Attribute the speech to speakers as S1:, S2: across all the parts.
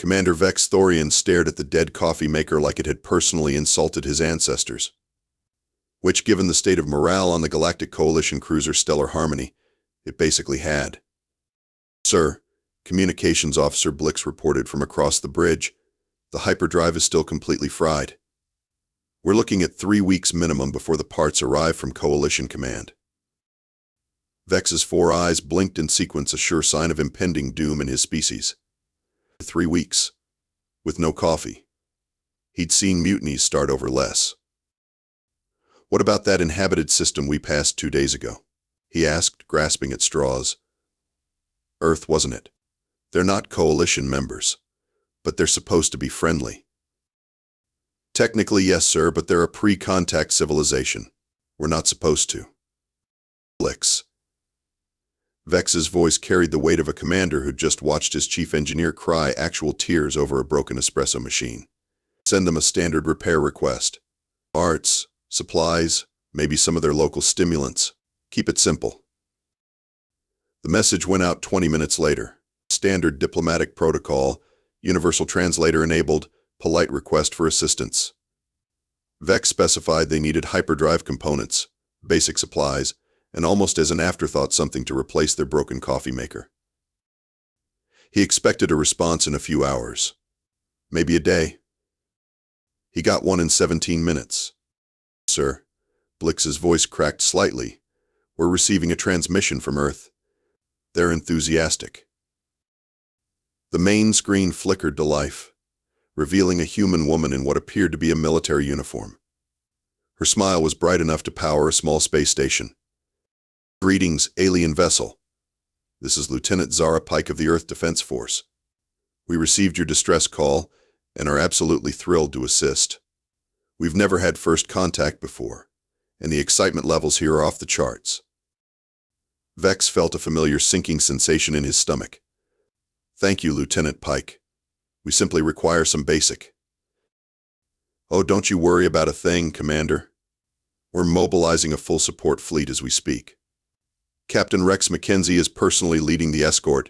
S1: Commander Vex Thorian stared at the dead coffee maker like it had personally insulted his ancestors. Which, given the state of morale on the Galactic Coalition cruiser Stellar Harmony, it basically had. "Sir," Communications Officer Blix reported from across the bridge, "the hyperdrive is still completely fried. We're looking at 3 weeks minimum before the parts arrive from Coalition Command." Vex's 4 eyes blinked in sequence, a sure sign of impending doom in his species. 3 weeks. With no coffee. He'd seen mutinies start over less. "What about that inhabited system we passed 2 days ago?" he asked, grasping at straws. "Earth, wasn't it? They're not Coalition members, but they're supposed to be friendly." "Technically, yes, sir, but they're a pre-contact civilization. We're not supposed to." Blix. Vex's voice carried the weight of a commander who'd just watched his chief engineer cry actual tears over a broken espresso machine. "Send them a standard repair request. Arts, supplies, maybe some of their local stimulants. Keep it simple." The message went out 20 minutes later. Standard diplomatic protocol, universal translator enabled, polite request for assistance. Vex specified they needed hyperdrive components, basic supplies, and almost as an afterthought something to replace their broken coffee maker. He expected a response in a few hours. Maybe a day. He got one in 17 minutes. "Sir," Blix's voice cracked slightly, "we're receiving a transmission from Earth. They're enthusiastic." The main screen flickered to life, revealing a human woman in what appeared to be a military uniform. Her smile was bright enough to power a small space station. "Greetings, alien vessel. This is Lieutenant Zara Pike of the Earth Defense Force. We received your distress call and are absolutely thrilled to assist. We've never had first contact before, and the excitement levels here are off the charts." Vex felt a familiar sinking sensation in his stomach. "Thank you, Lieutenant Pike. We simply require some basic." "Oh, don't you worry about a thing, Commander. We're mobilizing a full support fleet as we speak. Captain Rex McKenzie is personally leading the escort,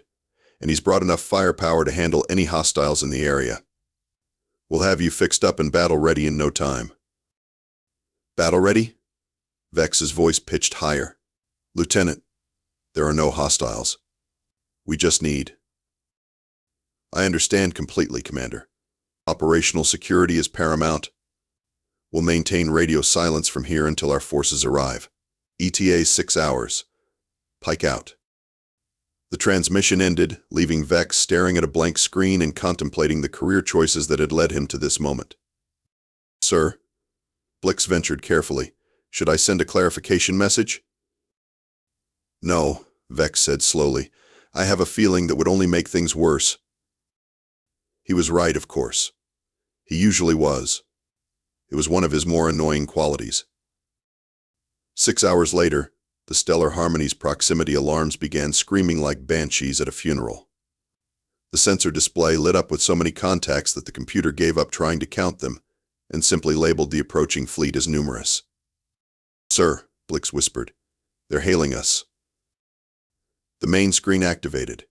S1: and he's brought enough firepower to handle any hostiles in the area. We'll have you fixed up and battle-ready in no time." "Battle-ready?" Vex's voice pitched higher. "Lieutenant, there are no hostiles. We just need—" "I understand completely, Commander. Operational security is paramount. We'll maintain radio silence from here until our forces arrive. ETA 6 hours. Pike out." The transmission ended, leaving Vex staring at a blank screen and contemplating the career choices that had led him to this moment. "Sir," Blix ventured carefully, "should I send a clarification message?" "No," Vex said slowly. "I have a feeling that would only make things worse." He was right, of course. He usually was. It was one of his more annoying qualities. 6 hours later, the Stellar Harmony's proximity alarms began screaming like banshees at a funeral. The sensor display lit up with so many contacts that the computer gave up trying to count them and simply labeled the approaching fleet as numerous. "Sir," Blix whispered, "they're hailing us." The main screen activated,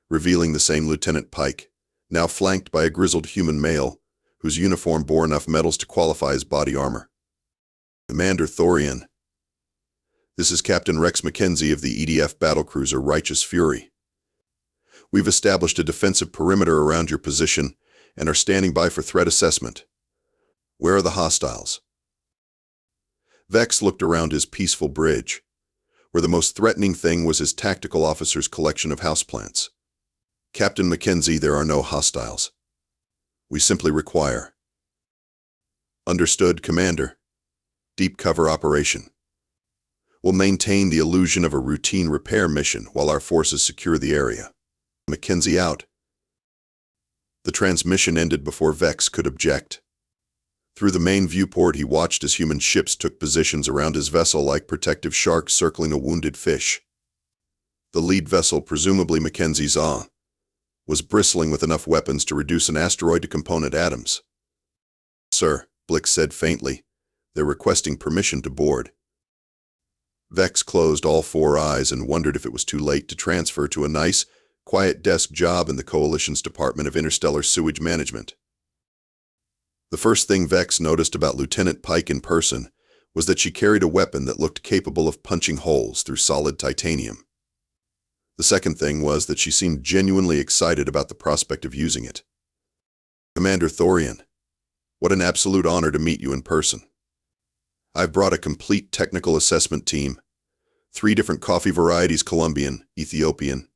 S1: revealing the same Lieutenant Pike, now flanked by a grizzled human male whose uniform bore enough medals to qualify as body armor. "Commander Thorian. This is Captain Rex McKenzie of the EDF battlecruiser Righteous Fury. We've established a defensive perimeter around your position and are standing by for threat assessment. Where are the hostiles?" Vex looked around his peaceful bridge, where the most threatening thing was his tactical officer's collection of houseplants. "Captain McKenzie, there are no hostiles. We simply require—" "Understood, Commander. Deep cover operation. We'll maintain the illusion of a routine repair mission while our forces secure the area. McKenzie out." The transmission ended before Vex could object. Through the main viewport, he watched as human ships took positions around his vessel like protective sharks circling a wounded fish. The lead vessel, presumably Mackenzie's was bristling with enough weapons to reduce an asteroid to component atoms. "Sir," Blix said faintly, "they're requesting permission to board." Vex closed all 4 eyes and wondered if it was too late to transfer to a nice, quiet desk job in the Coalition's Department of Interstellar Sewage Management. The first thing Vex noticed about Lieutenant Pike in person was that she carried a weapon that looked capable of punching holes through solid titanium. The second thing was that she seemed genuinely excited about the prospect of using it. "Commander Thorian, what an absolute honor to meet you in person. I've brought a complete technical assessment team, 3 different coffee varieties, Colombian, Ethiopian,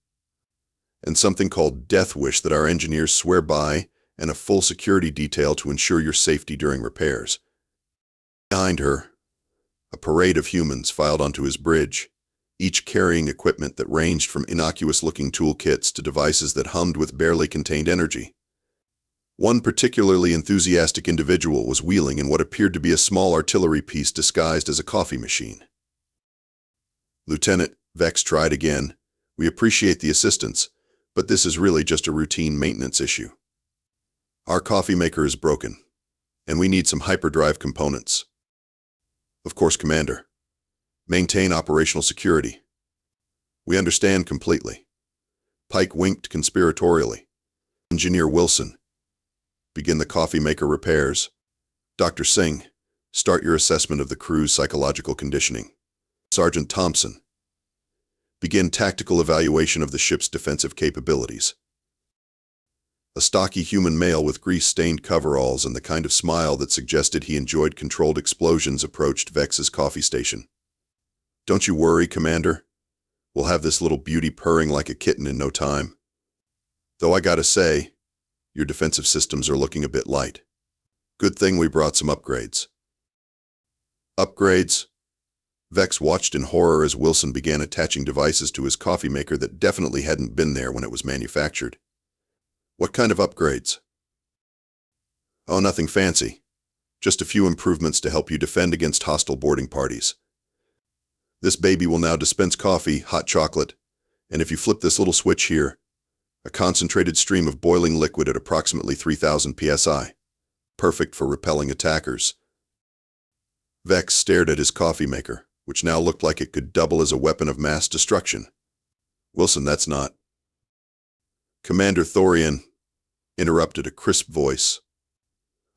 S1: and something called Death Wish that our engineers swear by, and a full security detail to ensure your safety during repairs." Behind her, a parade of humans filed onto his bridge, each carrying equipment that ranged from innocuous-looking toolkits to devices that hummed with barely contained energy. One particularly enthusiastic individual was wheeling in what appeared to be a small artillery piece disguised as a coffee machine. "Lieutenant," Vex tried again, "we appreciate the assistance, but this is really just a routine maintenance issue. Our coffee maker is broken, and we need some hyperdrive components." "Of course, Commander. Maintain operational security." "We understand completely." Pike winked conspiratorially. "Engineer Wilson, begin the coffee maker repairs. Dr. Singh, start your assessment of the crew's psychological conditioning. Sergeant Thompson, begin tactical evaluation of the ship's defensive capabilities." A stocky human male with grease-stained coveralls and the kind of smile that suggested he enjoyed controlled explosions approached Vex's coffee station. "Don't you worry, Commander. We'll have this little beauty purring like a kitten in no time. Though I gotta say, your defensive systems are looking a bit light. Good thing we brought some upgrades." "Upgrades?" Vex watched in horror as Wilson began attaching devices to his coffee maker that definitely hadn't been there when it was manufactured. "What kind of upgrades?" "Oh, nothing fancy. Just a few improvements to help you defend against hostile boarding parties. This baby will now dispense coffee, hot chocolate, and if you flip this little switch here, a concentrated stream of boiling liquid at approximately 3,000 psi. Perfect for repelling attackers." Vex stared at his coffee maker, which now looked like it could double as a weapon of mass destruction. "Wilson, that's not—" "Commander Thorian," interrupted a crisp voice.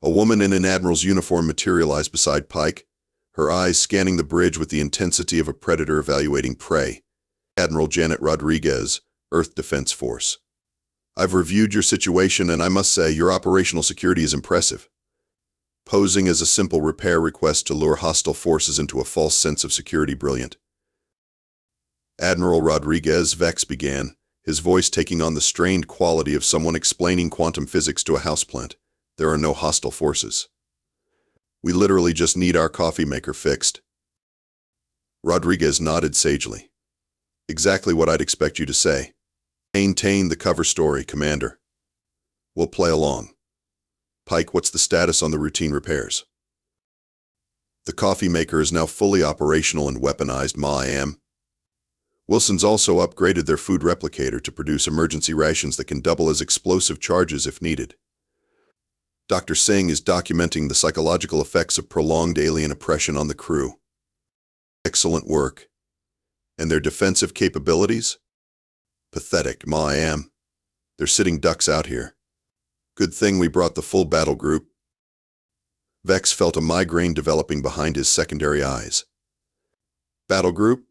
S1: A woman in an admiral's uniform materialized beside Pike, her eyes scanning the bridge with the intensity of a predator evaluating prey. "Admiral Janet Rodriguez, Earth Defense Force. I've reviewed your situation and I must say your operational security is impressive. Posing as a simple repair request to lure hostile forces into a false sense of security, brilliant." "Admiral Rodriguez," Vex began, his voice taking on the strained quality of someone explaining quantum physics to a houseplant. "There are no hostile forces. We literally just need our coffee maker fixed." Rodriguez nodded sagely. "Exactly what I'd expect you to say. Maintain the cover story, Commander. We'll play along. Pike, what's the status on the routine repairs?" "The coffee maker is now fully operational and weaponized, Ma-am. Wilson's also upgraded their food replicator to produce emergency rations that can double as explosive charges if needed. Dr. Singh is documenting the psychological effects of prolonged alien oppression on the crew. Excellent work. And their defensive capabilities? Pathetic, Ma-am. They're sitting ducks out here. Good thing we brought the full battle group." Vex felt a migraine developing behind his secondary eyes. "Battle group?"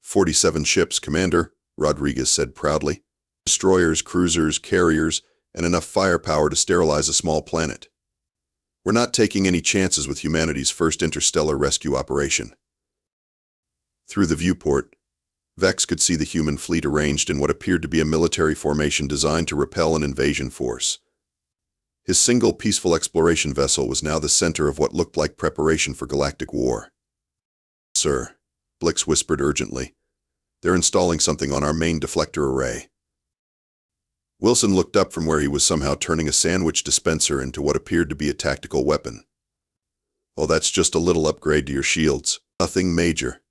S1: 47 ships, Commander," Rodriguez said proudly. "Destroyers, cruisers, carriers, and enough firepower to sterilize a small planet. We're not taking any chances with humanity's first interstellar rescue operation." Through the viewport, Vex could see the human fleet arranged in what appeared to be a military formation designed to repel an invasion force. His single peaceful exploration vessel was now the center of what looked like preparation for galactic war. "Sir," Blix whispered urgently, "they're installing something on our main deflector array." Wilson looked up from where he was somehow turning a sandwich dispenser into what appeared to be a tactical weapon. "Oh, that's just a little upgrade to your shields. Nothing major.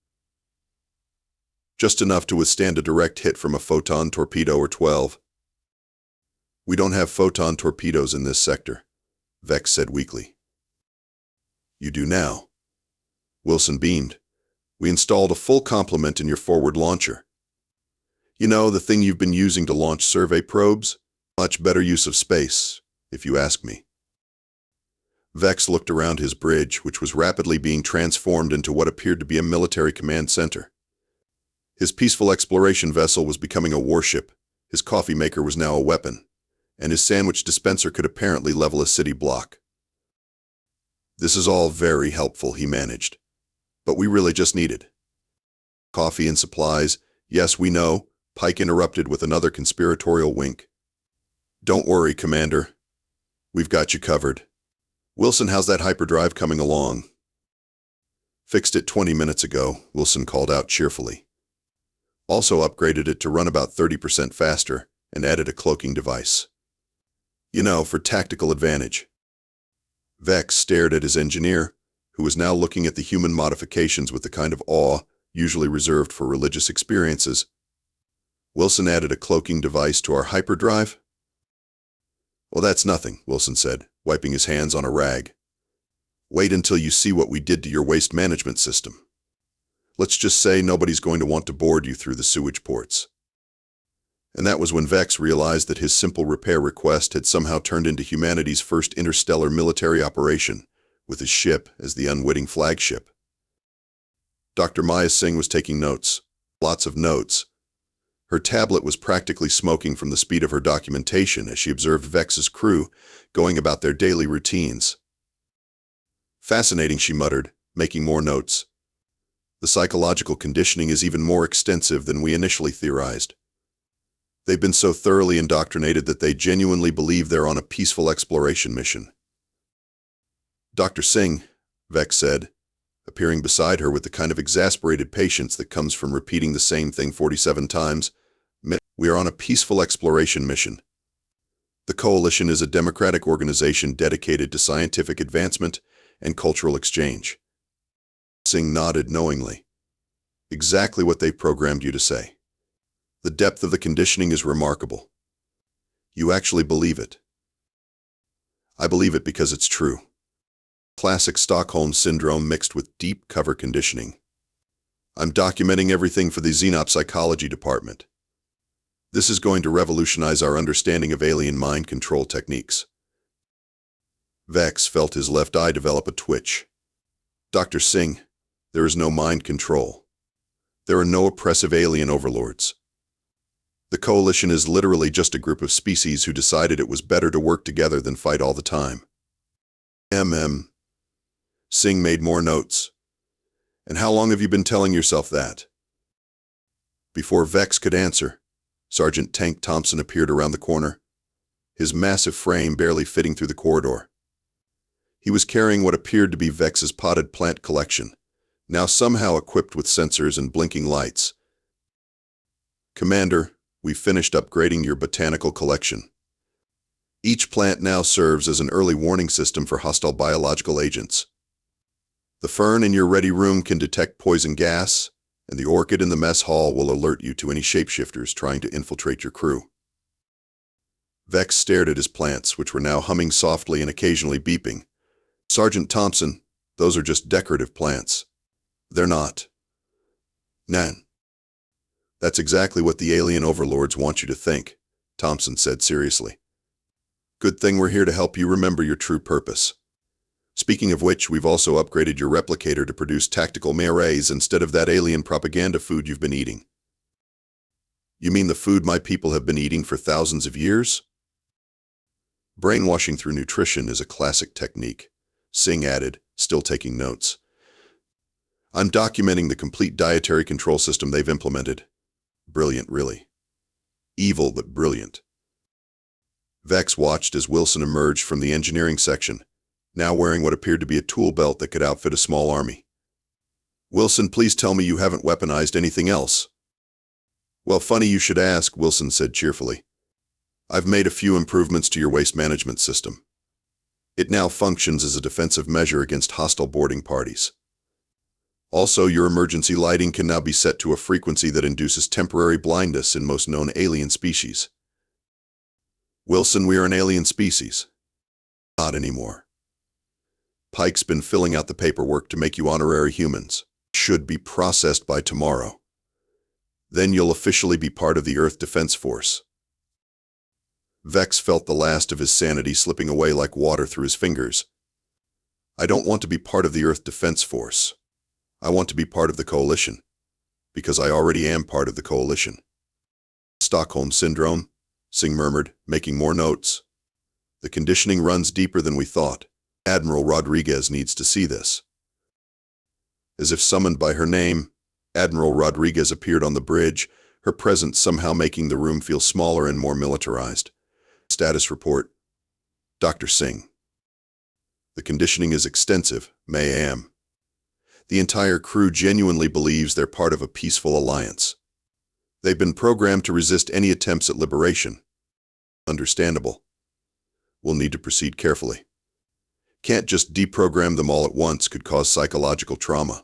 S1: Just enough to withstand a direct hit from a photon torpedo or 12. "We don't have photon torpedoes in this sector," Vex said weakly. "You do now." Wilson beamed. "We installed a full complement in your forward launcher. You know, the thing you've been using to launch survey probes? Much better use of space, if you ask me. Vex looked around his bridge, which was rapidly being transformed into what appeared to be a military command center. His peaceful exploration vessel was becoming a warship, his coffee maker was now a weapon, and his sandwich dispenser could apparently level a city block. This is all very helpful, he managed. But we really just needed coffee and supplies. Yes, we know, Pike interrupted with another conspiratorial wink. Don't worry, Commander. We've got you covered. Wilson, how's that hyperdrive coming along? Fixed it 20 minutes ago, Wilson called out cheerfully. Also upgraded it to run about 30% faster and added a cloaking device. You know, for tactical advantage. Vex stared at his engineer, who was now looking at the human modifications with the kind of awe usually reserved for religious experiences. Wilson added a cloaking device to our hyperdrive? Well, that's nothing, Wilson said, wiping his hands on a rag. Wait until you see what we did to your waste management system. Let's just say nobody's going to want to board you through the sewage ports. And that was when Vex realized that his simple repair request had somehow turned into humanity's first interstellar military operation, with his ship as the unwitting flagship. Dr. Maya Singh was taking notes. Lots of notes. Her tablet was practically smoking from the speed of her documentation as she observed Vex's crew going about their daily routines. Fascinating, she muttered, making more notes. The psychological conditioning is even more extensive than we initially theorized. They've been so thoroughly indoctrinated that they genuinely believe they're on a peaceful exploration mission. Dr. Singh, Vex said, appearing beside her with the kind of exasperated patience that comes from repeating the same thing 47 times, we are on a peaceful exploration mission. The Coalition is a democratic organization dedicated to scientific advancement and cultural exchange. Singh nodded knowingly. Exactly what they programmed you to say. The depth of the conditioning is remarkable. You actually believe it. I believe it because it's true. Classic Stockholm Syndrome mixed with deep cover conditioning. I'm documenting everything for the Xenop Psychology Department. This is going to revolutionize our understanding of alien mind control techniques. Vex felt his left eye develop a twitch. Dr. Singh, there is no mind control. There are no oppressive alien overlords. The Coalition is literally just a group of species who decided it was better to work together than fight all the time. Singh made more notes. And how long have you been telling yourself that? Before Vex could answer, Sergeant Tank Thompson appeared around the corner, his massive frame barely fitting through the corridor. He was carrying what appeared to be Vex's potted plant collection, now somehow equipped with sensors and blinking lights. Commander, we've finished upgrading your botanical collection. Each plant now serves as an early warning system for hostile biological agents. The fern in your ready room can detect poison gas, and the orchid in the mess hall will alert you to any shapeshifters trying to infiltrate your crew. Vex stared at his plants, which were now humming softly and occasionally beeping. Sergeant Thompson, those are just decorative plants. They're not. Nan. That's exactly what the alien overlords want you to think, Thompson said seriously. Good thing we're here to help you remember your true purpose. Speaking of which, we've also upgraded your replicator to produce tactical melees instead of that alien propaganda food you've been eating. You mean the food my people have been eating for thousands of years? Brainwashing through nutrition is a classic technique, Singh added, still taking notes. I'm documenting the complete dietary control system they've implemented. Brilliant, really. Evil, but brilliant. Vex watched as Wilson emerged from the engineering section, now wearing what appeared to be a tool belt that could outfit a small army. Wilson, please tell me you haven't weaponized anything else. Well, funny you should ask, Wilson said cheerfully. I've made a few improvements to your waste management system. It now functions as a defensive measure against hostile boarding parties. Also, your emergency lighting can now be set to a frequency that induces temporary blindness in most known alien species. Wilson, we are an alien species. Not anymore. Pike's been filling out the paperwork to make you honorary humans. Should be processed by tomorrow. Then you'll officially be part of the Earth Defense Force. Vex felt the last of his sanity slipping away like water through his fingers. I don't want to be part of the Earth Defense Force. I want to be part of the Coalition. Because I already am part of the Coalition. Stockholm Syndrome, Singh murmured, making more notes. The conditioning runs deeper than we thought. Admiral Rodriguez needs to see this. As if summoned by her name, Admiral Rodriguez appeared on the bridge, her presence somehow making the room feel smaller and more militarized. Status report. Dr. Singh. The conditioning is extensive, ma'am. The entire crew genuinely believes they're part of a peaceful alliance. They've been programmed to resist any attempts at liberation. Understandable. We'll need to proceed carefully. Can't just deprogram them all at once, could cause psychological trauma.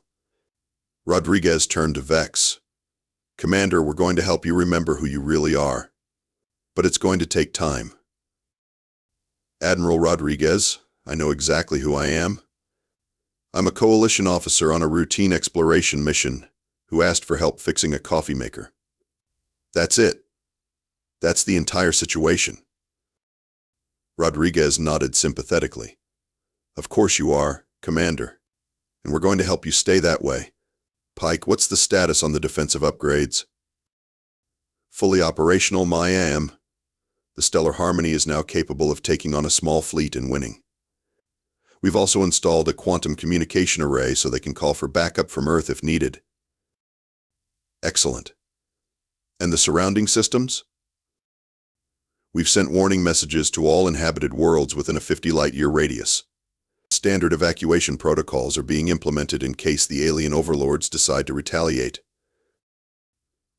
S1: Rodriguez turned to Vex. Commander, we're going to help you remember who you really are. But it's going to take time. Admiral Rodriguez, I know exactly who I am. I'm a Coalition officer on a routine exploration mission who asked for help fixing a coffee maker. That's it. That's the entire situation. Rodriguez nodded sympathetically. Of course you are, Commander. And we're going to help you stay that way. Pike, what's the status on the defensive upgrades? Fully operational, ma'am. The Stellar Harmony is now capable of taking on a small fleet and winning. We've also installed a quantum communication array so they can call for backup from Earth if needed. Excellent. And the surrounding systems? We've sent warning messages to all inhabited worlds within a 50 light-year radius. Standard evacuation protocols are being implemented in case the alien overlords decide to retaliate.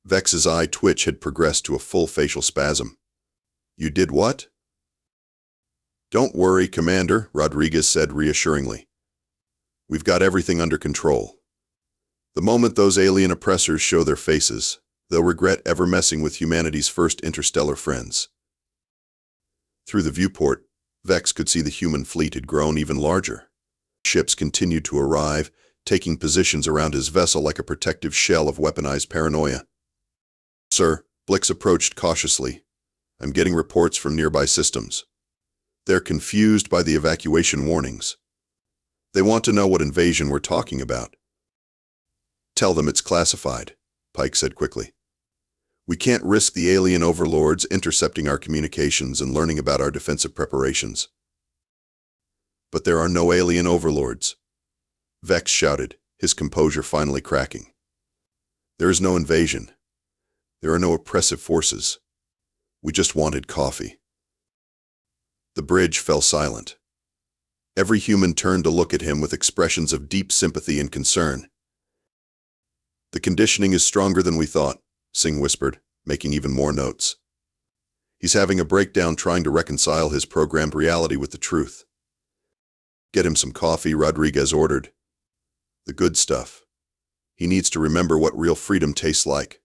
S1: Vex's eye twitch had progressed to a full facial spasm. You did what? Don't worry, Commander, Rodriguez said reassuringly. We've got everything under control. The moment those alien oppressors show their faces, they'll regret ever messing with humanity's first interstellar friends. Through the viewport, Vex could see the human fleet had grown even larger. Ships continued to arrive, taking positions around his vessel like a protective shell of weaponized paranoia. Sir, Blix approached cautiously. I'm getting reports from nearby systems. They're confused by the evacuation warnings. They want to know what invasion we're talking about. Tell them it's classified, Pike said quickly. We can't risk the alien overlords intercepting our communications and learning about our defensive preparations. But there are no alien overlords, Vex shouted, his composure finally cracking. There is no invasion. There are no oppressive forces. We just wanted coffee. The bridge fell silent. Every human turned to look at him with expressions of deep sympathy and concern. The conditioning is stronger than we thought, Singh whispered, making even more notes. He's having a breakdown trying to reconcile his programmed reality with the truth. Get him some coffee, Rodriguez ordered. The good stuff. He needs to remember what real freedom tastes like.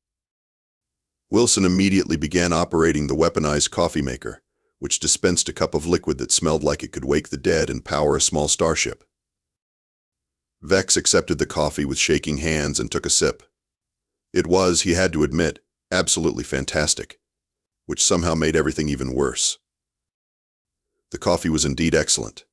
S1: Wilson immediately began operating the weaponized coffee maker, which dispensed a cup of liquid that smelled like it could wake the dead and power a small starship. Vex accepted the coffee with shaking hands and took a sip. It was, he had to admit, absolutely fantastic, which somehow made everything even worse. The coffee was indeed excellent.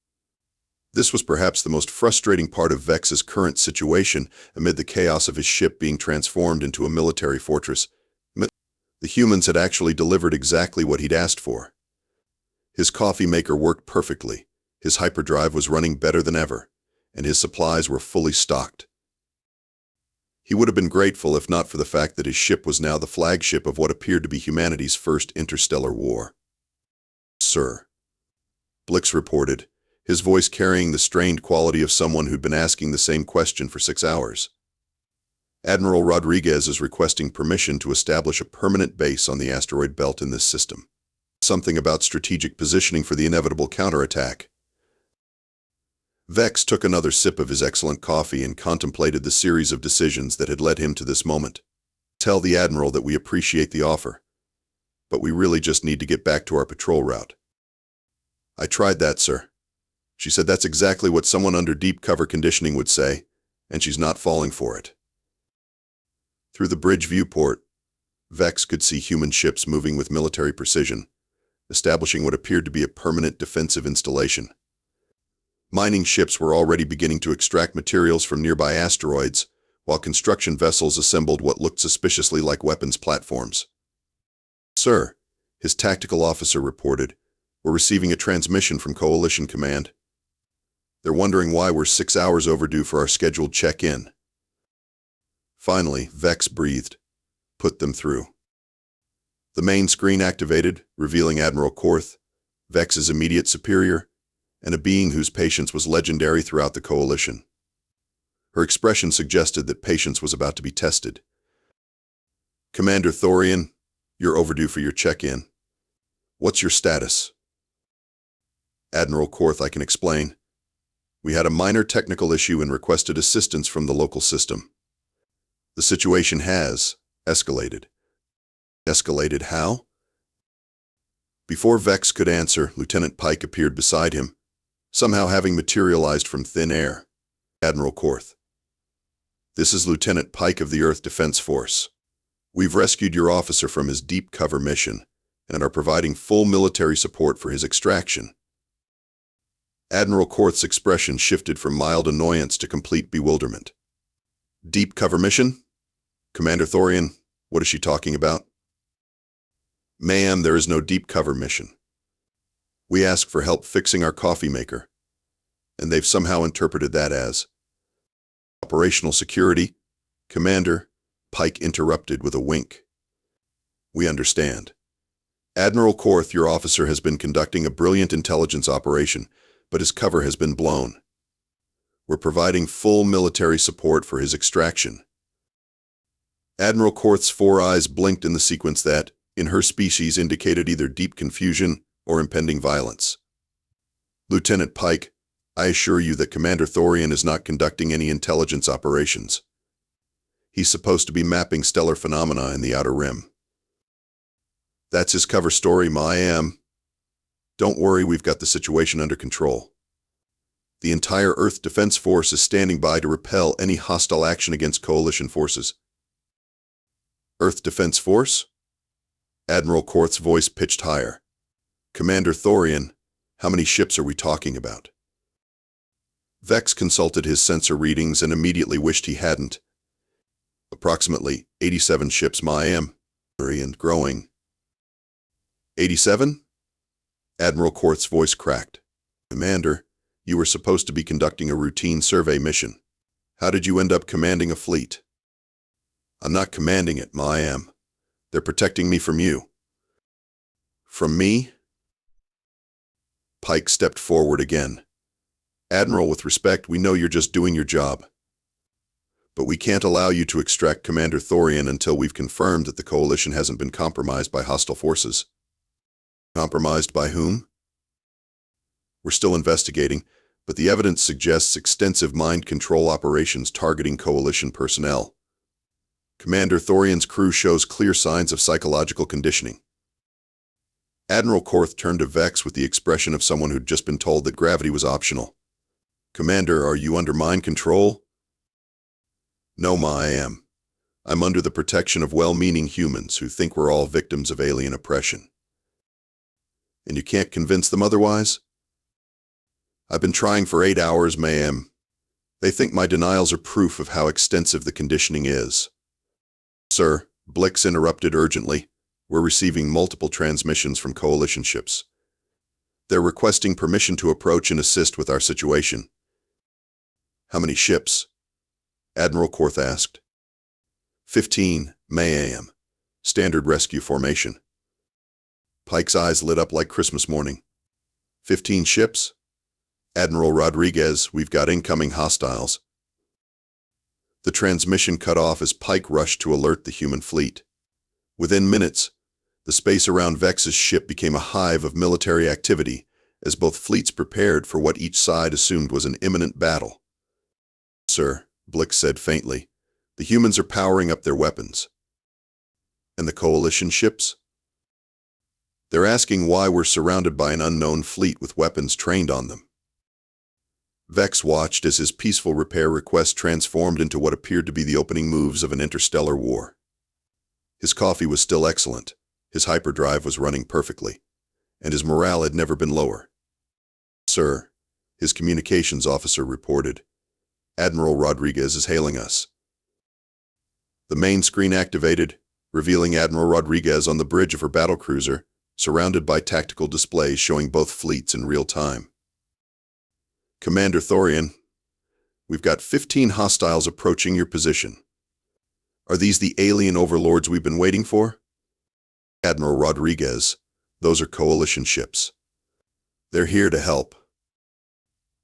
S1: This was perhaps the most frustrating part of Vex's current situation amid the chaos of his ship being transformed into a military fortress. The humans had actually delivered exactly what he'd asked for. His coffee maker worked perfectly, his hyperdrive was running better than ever, and his supplies were fully stocked. He would have been grateful if not for the fact that his ship was now the flagship of what appeared to be humanity's first interstellar war. Sir, Blix reported, his voice carrying the strained quality of someone who'd been asking the same question for 6 hours. Admiral Rodriguez is requesting permission to establish a permanent base on the asteroid belt in this system. Something about strategic positioning for the inevitable counterattack. Vex took another sip of his excellent coffee and contemplated the series of decisions that had led him to this moment. Tell the Admiral that we appreciate the offer, but we really just need to get back to our patrol route. I tried that, sir. She said that's exactly what someone under deep cover conditioning would say, and she's not falling for it. Through the bridge viewport, Vex could see human ships moving with military precision, establishing what appeared to be a permanent defensive installation. Mining ships were already beginning to extract materials from nearby asteroids, while construction vessels assembled what looked suspiciously like weapons platforms. "Sir," his tactical officer reported, "we're receiving a transmission from Coalition Command. They're wondering why we're 6 hours overdue for our scheduled check-in." Finally, Vex breathed. "Put them through." The main screen activated, revealing Admiral Korth, Vex's immediate superior, and a being whose patience was legendary throughout the Coalition. Her expression suggested that patience was about to be tested. "Commander Thorian, you're overdue for your check-in. What's your status?" "Admiral Korth, I can explain. We had a minor technical issue and requested assistance from the local system. The situation has escalated." "Escalated how?" Before Vex could answer, Lieutenant Pike appeared beside him, somehow having materialized from thin air. "Admiral Korth, this is Lieutenant Pike of the Earth Defense Force. We've rescued your officer from his deep cover mission and are providing full military support for his extraction." Admiral Korth's expression shifted from mild annoyance to complete bewilderment. "Deep cover mission? Commander Thorian, what is she talking about?" "Ma'am, there is no deep cover mission. We asked for help fixing our coffee maker, and they've somehow interpreted that as operational security." "Commander," Pike interrupted with a wink. "We understand. Admiral Korth, your officer, has been conducting a brilliant intelligence operation, but his cover has been blown. We're providing full military support for his extraction." Admiral Korth's 4 eyes blinked in the sequence that, in her species, indicated either deep confusion or impending violence. "Lieutenant Pike, I assure you that Commander Thorian is not conducting any intelligence operations. He's supposed to be mapping stellar phenomena in the Outer Rim. That's his cover story, ma'am. Don't worry, we've got the situation under control. The entire Earth Defense Force is standing by to repel any hostile action against Coalition forces." "Earth Defense Force?" Admiral Korth's voice pitched higher. "Commander Thorian, how many ships are we talking about?" Vex consulted his sensor readings and immediately wished he hadn't. "Approximately 87 ships, ma'am, and growing." 87? Admiral Korth's voice cracked. "Commander, you were supposed to be conducting a routine survey mission. How did you end up commanding a fleet?" "I'm not commanding it, ma'am. They're protecting me from you." "From me?" Pike stepped forward again. "Admiral, with respect, we know you're just doing your job. But we can't allow you to extract Commander Thorian until we've confirmed that the Coalition hasn't been compromised by hostile forces." "Compromised by whom?" "We're still investigating, but the evidence suggests extensive mind control operations targeting Coalition personnel. Commander Thorian's crew shows clear signs of psychological conditioning." Admiral Korth turned to Vex with the expression of someone who'd just been told that gravity was optional. "Commander, are you under mind control?" "No, ma'am. I'm under the protection of well-meaning humans who think we're all victims of alien oppression." "And you can't convince them otherwise?" "I've been trying for 8 hours, ma'am. They think my denials are proof of how extensive the conditioning is." "Sir," Blix interrupted urgently, "we're receiving multiple transmissions from Coalition ships. They're requesting permission to approach and assist with our situation." "How many ships?" Admiral Korth asked. 15, ma'am. Standard rescue formation." Pike's eyes lit up like Christmas morning. 15 ships? Admiral Rodriguez, we've got incoming hostiles." The transmission cut off as Pike rushed to alert the human fleet. Within minutes, the space around Vex's ship became a hive of military activity as both fleets prepared for what each side assumed was an imminent battle. "Sir," Blix said faintly, "the humans are powering up their weapons." "And the Coalition ships?" "They're asking why we're surrounded by an unknown fleet with weapons trained on them." Vex watched as his peaceful repair request transformed into what appeared to be the opening moves of an interstellar war. His coffee was still excellent, his hyperdrive was running perfectly, and his morale had never been lower. "Sir," his communications officer reported, "Admiral Rodriguez is hailing us." The main screen activated, revealing Admiral Rodriguez on the bridge of her battlecruiser, surrounded by tactical displays showing both fleets in real time. "Commander Thorian, we've got 15 hostiles approaching your position. Are these the alien overlords we've been waiting for?" "Admiral Rodriguez, those are Coalition ships. They're here to help."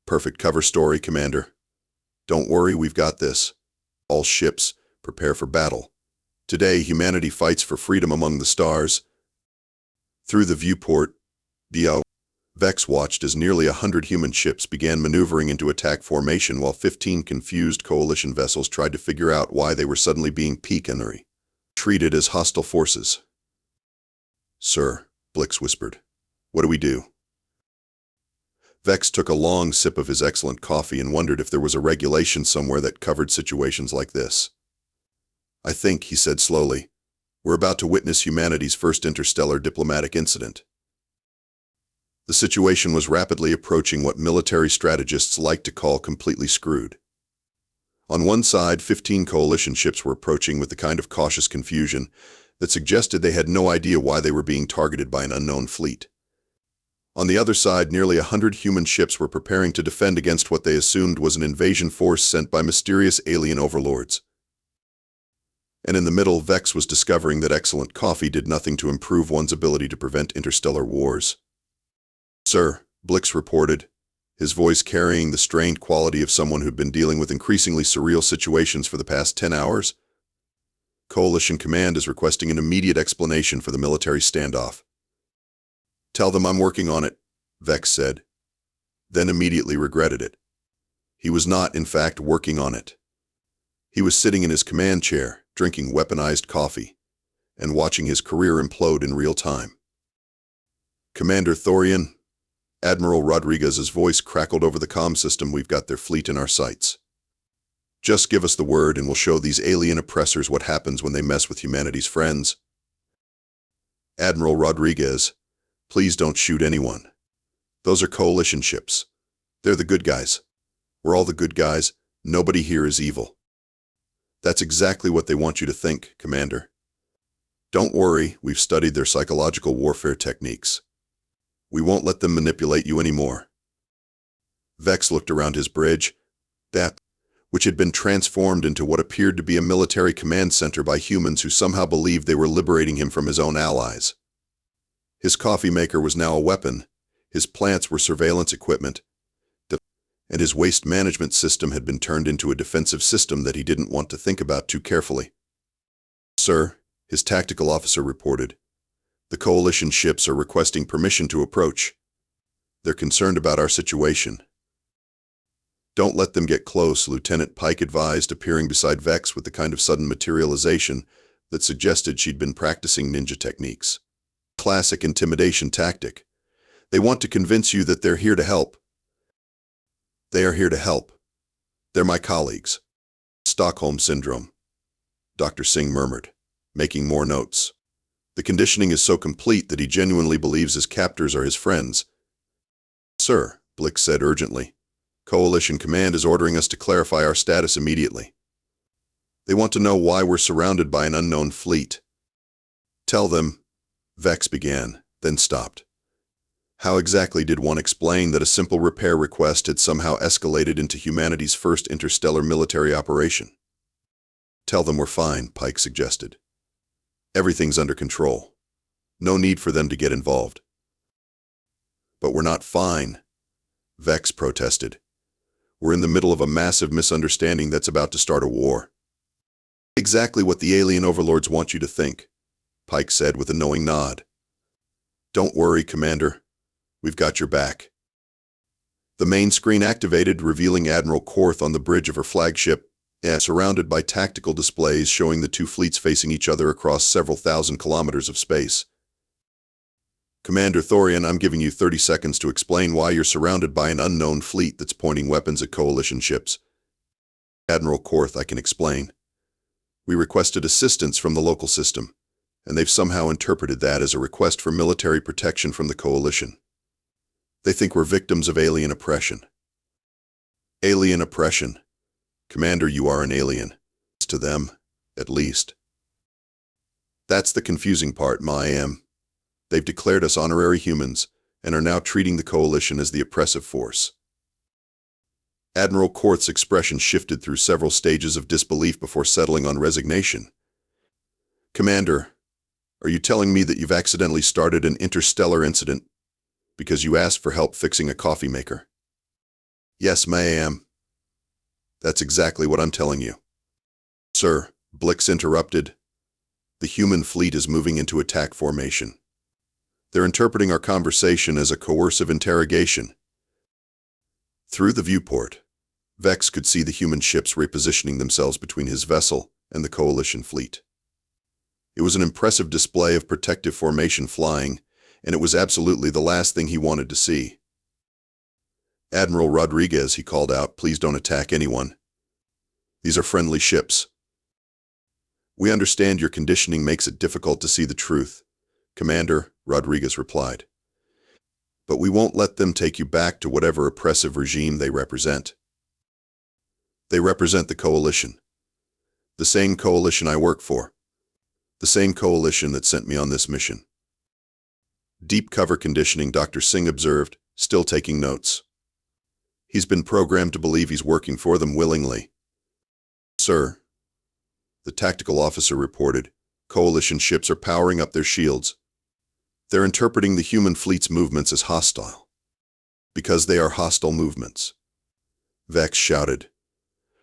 S1: "Perfect cover story, Commander. Don't worry, we've got this. All ships, prepare for battle. Today, humanity fights for freedom among the stars." Through the viewport, Vex watched as nearly 100 human ships began maneuvering into attack formation while 15 confused Coalition vessels tried to figure out why they were suddenly being treated as hostile forces. "Sir," Blix whispered, "what do we do?" Vex took a long sip of his excellent coffee and wondered if there was a regulation somewhere that covered situations like this. "I think," he said slowly, "we're about to witness humanity's first interstellar diplomatic incident." The situation was rapidly approaching what military strategists like to call completely screwed. On one side, 15 Coalition ships were approaching with the kind of cautious confusion that suggested they had no idea why they were being targeted by an unknown fleet. On the other side, nearly 100 human ships were preparing to defend against what they assumed was an invasion force sent by mysterious alien overlords. And in the middle, Vex was discovering that excellent coffee did nothing to improve one's ability to prevent interstellar wars. "Sir," Blix reported, his voice carrying the strained quality of someone who'd been dealing with increasingly surreal situations for the past 10 hours. "Coalition Command is requesting an immediate explanation for the military standoff." "Tell them I'm working on it," Vex said, then immediately regretted it. He was not, in fact, working on it. He was sitting in his command chair, drinking weaponized coffee, and watching his career implode in real time. "Commander Thorian," Admiral Rodriguez's voice crackled over the comm system, "we've got their fleet in our sights. Just give us the word and we'll show these alien oppressors what happens when they mess with humanity's friends." "Admiral Rodriguez, please don't shoot anyone. Those are Coalition ships. They're the good guys. We're all the good guys. Nobody here is evil." "That's exactly what they want you to think, Commander. Don't worry, we've studied their psychological warfare techniques. We won't let them manipulate you anymore." Vex looked around his bridge, which had been transformed into what appeared to be a military command center by humans who somehow believed they were liberating him from his own allies. His coffee maker was now a weapon, his plants were surveillance equipment, and his waste management system had been turned into a defensive system that he didn't want to think about too carefully. "Sir," his tactical officer reported, "the Coalition ships are requesting permission to approach. They're concerned about our situation." "Don't let them get close," Lieutenant Pike advised, appearing beside Vex with the kind of sudden materialization that suggested she'd been practicing ninja techniques. "Classic intimidation tactic. They want to convince you that they're here to help." "They are here to help. They're my colleagues." "Stockholm Syndrome," Dr. Singh murmured, making more notes. "The conditioning is so complete that he genuinely believes his captors are his friends." "Sir," Blix said urgently, "Coalition Command is ordering us to clarify our status immediately. They want to know why we're surrounded by an unknown fleet." "Tell them," Vex began, then stopped. How exactly did one explain that a simple repair request had somehow escalated into humanity's first interstellar military operation? "Tell them we're fine," Pike suggested. "Everything's under control. No need for them to get involved." "But we're not fine," Vex protested. "We're in the middle of a massive misunderstanding that's about to start a war." "Exactly what the alien overlords want you to think," Pike said with a knowing nod. "Don't worry, Commander. We've got your back." The main screen activated, revealing Admiral Korth on the bridge of her flagship, surrounded by tactical displays showing the two fleets facing each other across several thousand kilometers of space. "Commander Thorian, I'm giving you 30 seconds to explain why you're surrounded by an unknown fleet that's pointing weapons at Coalition ships." "Admiral Korth, I can explain. We requested assistance from the local system. and they've somehow interpreted that as a request for military protection from the Coalition. They think we're victims of alien oppression. Alien oppression? Commander, you are an alien. To them, at least. That's the confusing part, I am. They've declared us honorary humans, and are now treating the Coalition as the oppressive force. Admiral Korth's expression shifted through several stages of disbelief before settling on resignation. Commander, are you telling me that you've accidentally started an interstellar incident because you asked for help fixing a coffee maker? Yes, I am. That's exactly what I'm telling you. Sir, Blix interrupted. The human fleet is moving into attack formation. They're interpreting our conversation as a coercive interrogation. Through the viewport, Vex could see the human ships repositioning themselves between his vessel and the Coalition fleet. It was an impressive display of protective formation flying, and it was absolutely the last thing he wanted to see. Admiral Rodriguez, he called out, please don't attack anyone. These are friendly ships. We understand your conditioning makes it difficult to see the truth, Commander, Rodriguez replied. But we won't let them take you back to whatever oppressive regime they represent. They represent the Coalition. The same Coalition I work for. The same Coalition that sent me on this mission. Deep cover conditioning, Dr. Singh observed, still taking notes. He's been programmed to believe he's working for them willingly. Sir, the tactical officer reported, Coalition ships are powering up their shields. They're interpreting the human fleet's movements as hostile. Because they are hostile movements. Vex shouted.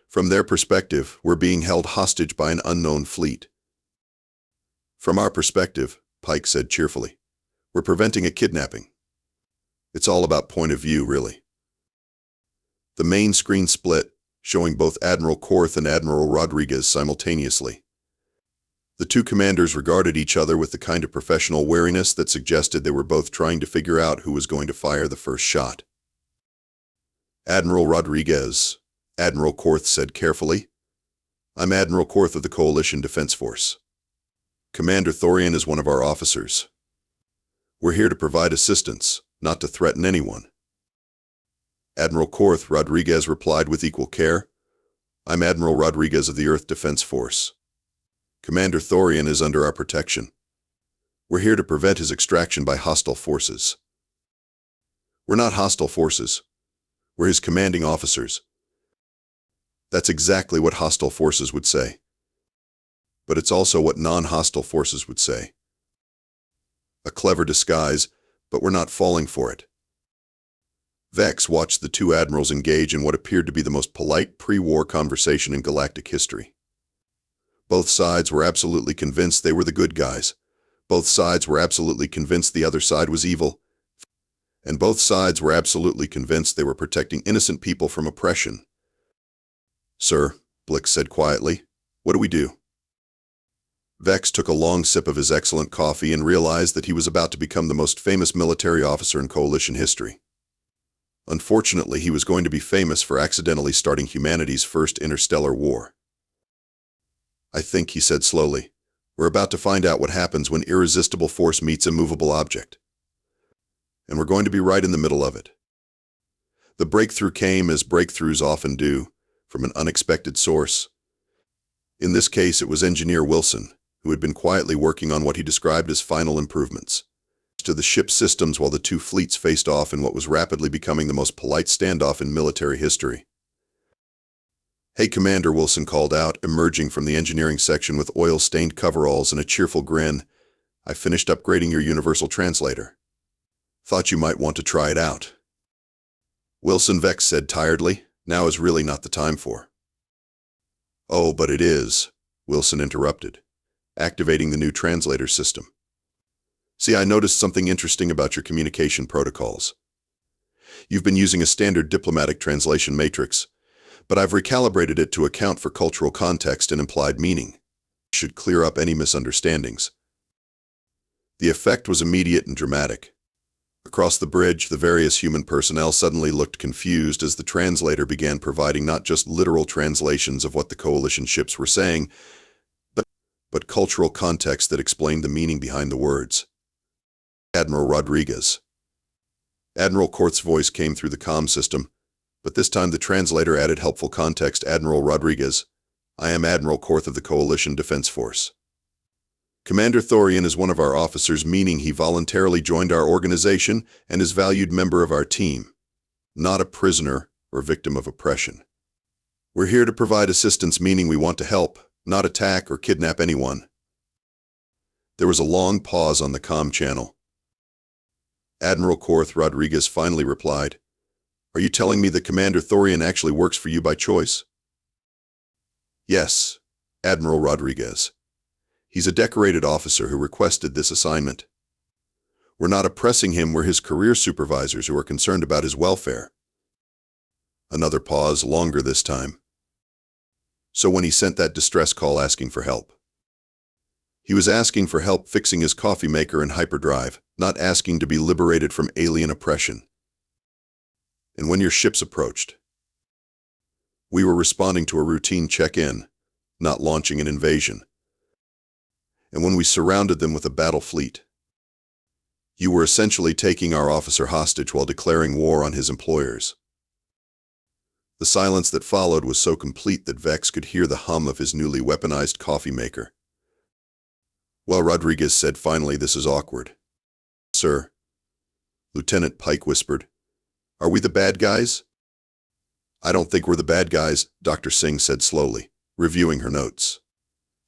S1: From their perspective, we're being held hostage by an unknown fleet. From our perspective, Pike said cheerfully, we're preventing a kidnapping. It's all about point of view, really. The main screen split, showing both Admiral Korth and Admiral Rodriguez simultaneously. The two commanders regarded each other with the kind of professional wariness that suggested they were both trying to figure out who was going to fire the first shot. Admiral Rodriguez, Admiral Korth said carefully. I'm Admiral Korth of the Coalition Defense Force. Commander Thorian is one of our officers. We're here to provide assistance, not to threaten anyone. Admiral Korth, Rodriguez replied with equal care. I'm Admiral Rodriguez of the Earth Defense Force. Commander Thorian is under our protection. We're here to prevent his extraction by hostile forces. We're not hostile forces. We're his commanding officers. That's exactly what hostile forces would say. But it's also what non-hostile forces would say. A clever disguise, but we're not falling for it. Vex watched the two admirals engage in what appeared to be the most polite pre-war conversation in galactic history. Both sides were absolutely convinced they were the good guys. Both sides were absolutely convinced the other side was evil. And both sides were absolutely convinced they were protecting innocent people from oppression. Sir, Blix said quietly, what do we do? Vex took a long sip of his excellent coffee and realized that he was about to become the most famous military officer in Coalition history. Unfortunately, he was going to be famous for accidentally starting humanity's first interstellar war. I think, he said slowly, we're about to find out what happens when irresistible force meets a movable object. And we're going to be right in the middle of it. The breakthrough came, as breakthroughs often do, from an unexpected source. In this case, it was Engineer Wilson, who had been quietly working on what he described as final improvements to the ship's systems while the two fleets faced off in what was rapidly becoming the most polite standoff in military history. Hey, Commander, Wilson called out, emerging from the engineering section with oil-stained coveralls and a cheerful grin. I finished upgrading your universal translator. Thought you might want to try it out. Wilson, Vex said tiredly. Now is really not the time for. Oh, but it is, Wilson interrupted, activating the new translator system. See, I noticed something interesting about your communication protocols. You've been using a standard diplomatic translation matrix, but I've recalibrated it to account for cultural context and implied meaning. It should clear up any misunderstandings. The effect was immediate and dramatic. Across the bridge, the various human personnel suddenly looked confused as the translator began providing not just literal translations of what the Coalition ships were saying, but cultural context that explained the meaning behind the words. Admiral Rodriguez. Admiral Korth's voice came through the comm system, but this time the translator added helpful context. Admiral Rodriguez, I am Admiral Korth of the Coalition Defense Force. Commander Thorian is one of our officers, meaning he voluntarily joined our organization and is a valued member of our team, not a prisoner or victim of oppression. We're here to provide assistance, meaning we want to help, not attack or kidnap anyone. There was a long pause on the comm channel. Admiral Korth Rodriguez finally replied, Are you telling me that Commander Thorian actually works for you by choice? Yes, Admiral Rodriguez. He's a decorated officer who requested this assignment. We're not oppressing him, we're his career supervisors who are concerned about his welfare. Another pause, longer this time. So when he sent that distress call asking for help, he was asking for help fixing his coffee maker and hyperdrive, not asking to be liberated from alien oppression. And when your ships approached, we were responding to a routine check-in, not launching an invasion. And when we surrounded them with a battle fleet, you were essentially taking our officer hostage while declaring war on his employers. The silence that followed was so complete that Vex could hear the hum of his newly weaponized coffee maker. Well, Rodriguez said finally, this is awkward. Sir, Lieutenant Pike whispered, are we the bad guys? I don't think we're the bad guys, Dr. Singh said slowly, reviewing her notes.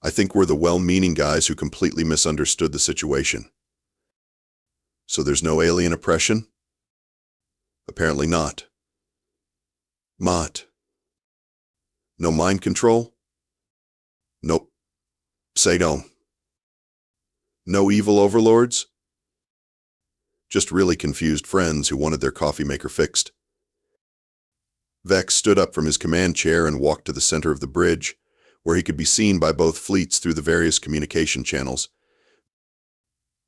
S1: I think we're the well-meaning guys who completely misunderstood the situation. So there's no alien oppression? Apparently not. No mind control? Nope. Say no. No evil overlords? Just really confused friends who wanted their coffee maker fixed. Vex stood up from his command chair and walked to the center of the bridge, where he could be seen by both fleets through the various communication channels.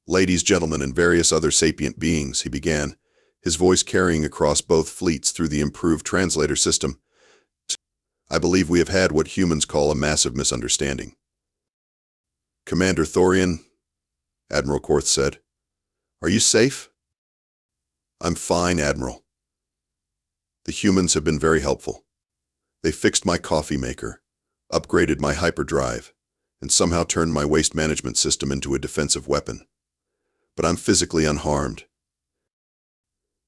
S1: Ladies, gentlemen, and various other sapient beings, he began, his voice carrying across both fleets through the improved translator system. I believe we have had what humans call a massive misunderstanding. Commander Thorian, Admiral Korth said, are you safe? I'm fine, Admiral. The humans have been very helpful. They fixed my coffee maker, upgraded my hyperdrive, and somehow turned my waste management system into a defensive weapon. But I'm physically unharmed.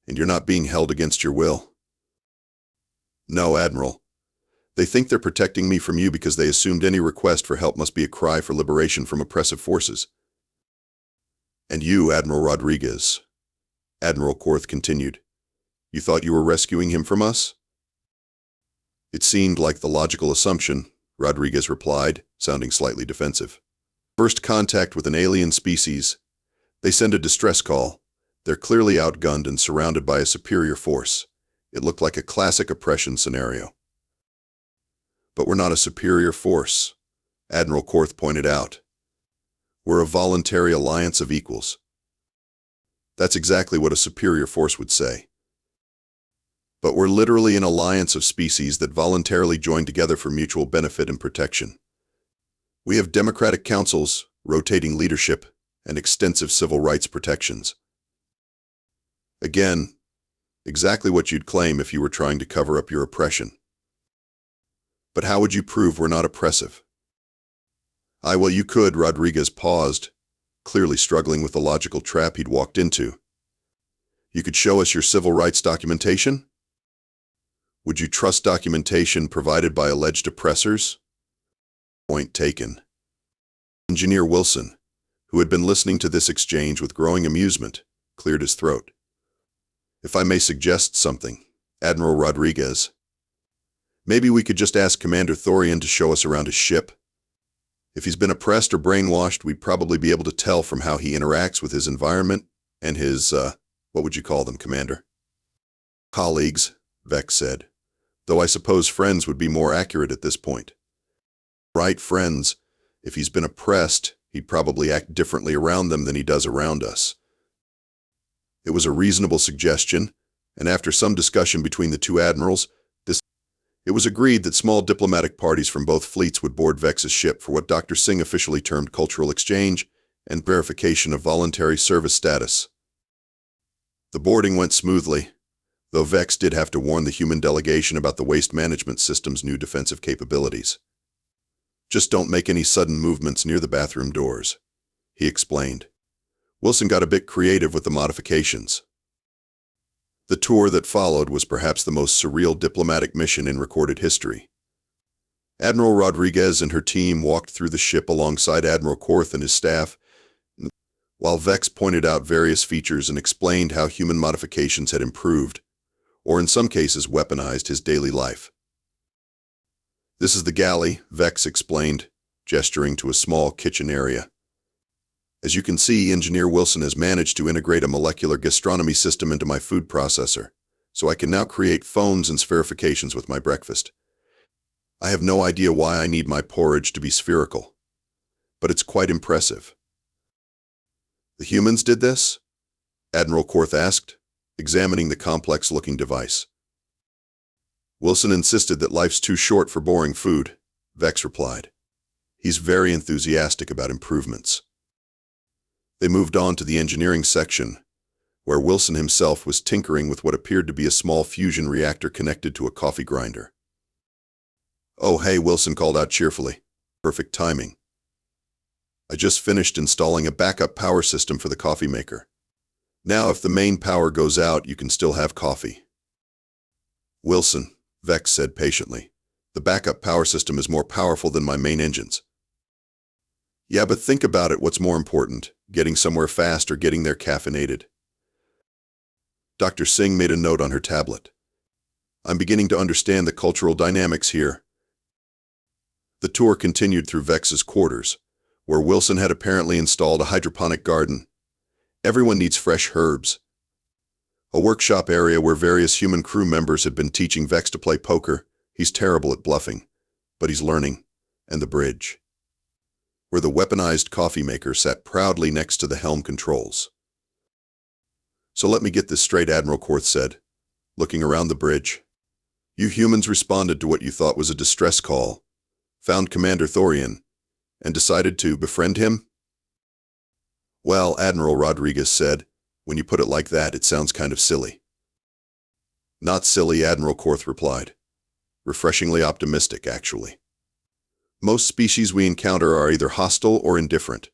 S1: And you're not being held against your will. No, Admiral. They think they're protecting me from you because they assumed any request for help must be a cry for liberation from oppressive forces. And you, Admiral Rodriguez, Admiral Korth continued, you thought you were rescuing him from us? It seemed like the logical assumption, Rodriguez replied, sounding slightly defensive. First contact with an alien species. They send a distress call. They're clearly outgunned and surrounded by a superior force. It looked like a classic oppression scenario. But we're not a superior force, Admiral Korth pointed out. We're a voluntary alliance of equals. That's exactly what a superior force would say. But we're literally an alliance of species that voluntarily join together for mutual benefit and protection. We have democratic councils, rotating leadership, and extensive civil rights protections. Again, exactly what you'd claim if you were trying to cover up your oppression. But how would you prove we're not oppressive? Well, you could, Rodriguez paused, clearly struggling with the logical trap he'd walked into. You could show us your civil rights documentation? Would you trust documentation provided by alleged oppressors? Point taken. Engineer Wilson, who had been listening to this exchange with growing amusement, cleared his throat. If I may suggest something, Admiral Rodriguez, maybe we could just ask Commander Thorian to show us around his ship. If he's been oppressed or brainwashed, we'd probably be able to tell from how he interacts with his environment and his, what would you call them, Commander? Colleagues, Vex said, though I suppose friends would be more accurate at this point. Right, friends. If he's been oppressed, he'd probably act differently around them than he does around us. It was a reasonable suggestion, and after some discussion between the two admirals, It was agreed that small diplomatic parties from both fleets would board Vex's ship for what Dr. Singh officially termed cultural exchange and verification of voluntary service status. The boarding went smoothly, though Vex did have to warn the human delegation about the waste management system's new defensive capabilities. "Just don't make any sudden movements near the bathroom doors," he explained. Wilson got a bit creative with the modifications. The tour that followed was perhaps the most surreal diplomatic mission in recorded history. Admiral Rodriguez and her team walked through the ship alongside Admiral Korth and his staff, while Vex pointed out various features and explained how human modifications had improved, or in some cases weaponized, his daily life. "This is the galley," Vex explained, gesturing to a small kitchen area. "As you can see, Engineer Wilson has managed to integrate a molecular gastronomy system into my food processor, so I can now create phones and spherifications with my breakfast. I have no idea why I need my porridge to be spherical, but it's quite impressive." "The humans did this?" Admiral Korth asked, examining the complex-looking device. "Wilson insisted that life's too short for boring food," Vex replied. "He's very enthusiastic about improvements." They moved on to the engineering section, where Wilson himself was tinkering with what appeared to be a small fusion reactor connected to a coffee grinder. "Oh hey," Wilson called out cheerfully. "Perfect timing. I just finished installing a backup power system for the coffee maker. Now if the main power goes out, you can still have coffee." "Wilson," Vex said patiently, "the backup power system is more powerful than my main engines." "Yeah, but think about it, what's more important, getting somewhere fast or getting there caffeinated?" Dr. Singh made a note on her tablet. "I'm beginning to understand the cultural dynamics here." The tour continued through Vex's quarters, where Wilson had apparently installed a hydroponic garden. Everyone needs fresh herbs. A workshop area where various human crew members had been teaching Vex to play poker. He's terrible at bluffing, but he's learning. And the bridge, where the weaponized coffee maker sat proudly next to the helm controls. "So let me get this straight," Admiral Korth said, looking around the bridge. "You humans responded to what you thought was a distress call, found Commander Thorian, and decided to befriend him?" "Well," Admiral Rodriguez said, "when you put it like that, it sounds kind of silly." "Not silly," Admiral Korth replied. "Refreshingly optimistic, actually. Most species we encounter are either hostile or indifferent.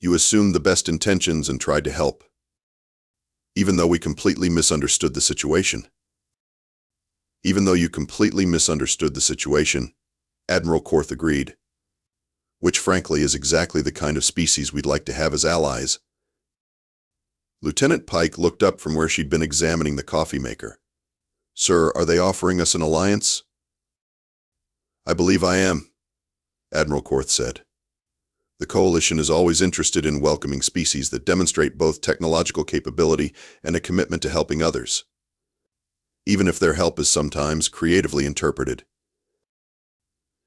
S1: You assumed the best intentions and tried to help, even though we completely misunderstood the situation." "Even though you completely misunderstood the situation," Admiral Korth agreed. "Which, frankly, is exactly the kind of species we'd like to have as allies." Lieutenant Pike looked up from where she'd been examining the coffee maker. "Sir, are they offering us an alliance?" "I believe I am," Admiral Korth said. "The Coalition is always interested in welcoming species that demonstrate both technological capability and a commitment to helping others, even if their help is sometimes creatively interpreted.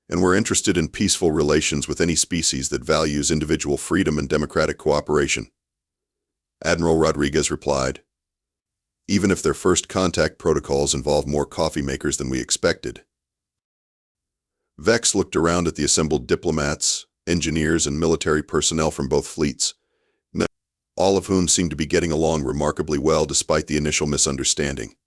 S1: And we're interested in peaceful relations with any species that values individual freedom and democratic cooperation," Admiral Rodriguez replied, "even if their first contact protocols involve more coffee makers than we expected." Vex looked around at the assembled diplomats, engineers, and military personnel from both fleets, all of whom seemed to be getting along remarkably well despite the initial misunderstanding.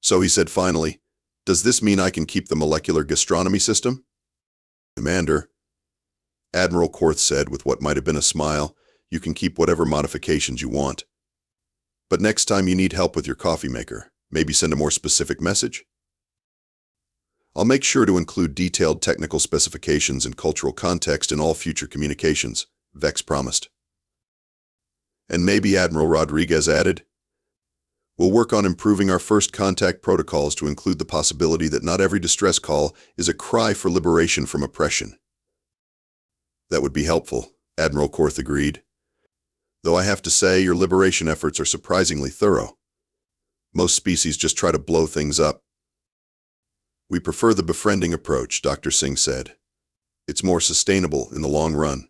S1: "So," he said finally, "does this mean I can keep the molecular gastronomy system?" "Commander," Admiral Korth said with what might have been a smile, "you can keep whatever modifications you want. But next time you need help with your coffee maker, maybe send a more specific message? I'll make sure to include detailed technical specifications and cultural context in all future communications," Vex promised. "And maybe," Admiral Rodriguez added, "we'll work on improving our first contact protocols to include the possibility that not every distress call is a cry for liberation from oppression." "That would be helpful," Admiral Korth agreed. "Though I have to say your liberation efforts are surprisingly thorough. Most species just try to blow things up." "We prefer the befriending approach," Dr. Singh said. "It's more sustainable in the long run."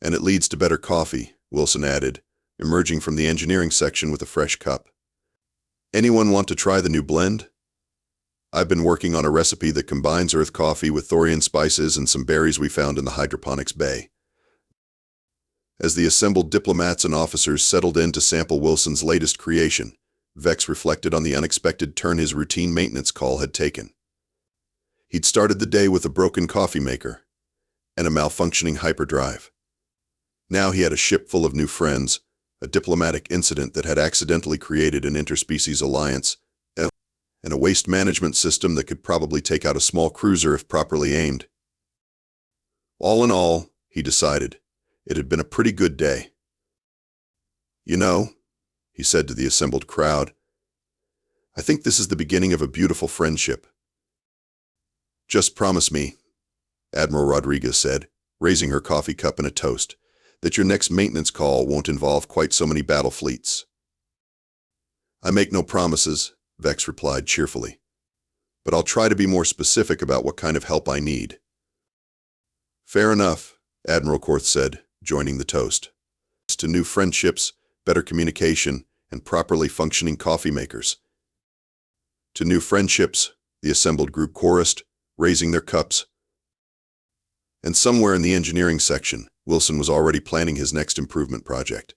S1: "And it leads to better coffee," Wilson added, emerging from the engineering section with a fresh cup. "Anyone want to try the new blend?" I've been working on a recipe that combines earth coffee with Thorian spices and some berries we found in the hydroponics bay. As the assembled diplomats and officers settled in to sample Wilson's latest creation, Vex reflected on the unexpected turn his routine maintenance call had taken. He'd started the day with a broken coffee maker and a malfunctioning hyperdrive. Now he had a ship full of new friends, a diplomatic incident that had accidentally created an interspecies alliance, and a waste management system that could probably take out a small cruiser if properly aimed. All in all, he decided, it had been a pretty good day. "You know," he said to the assembled crowd, "I think this is the beginning of a beautiful friendship." "Just promise me," Admiral Rodriguez said, raising her coffee cup in a toast, "that your next maintenance call won't involve quite so many battle fleets." "I make no promises," Vex replied cheerfully, "but I'll try to be more specific about what kind of help I need." "Fair enough," Admiral Korth said, joining the toast. "To new friendships, better communication, and properly functioning coffee makers." "To new friendships," the assembled group chorused, raising their cups. And somewhere in the engineering section, Wilson was already planning his next improvement project.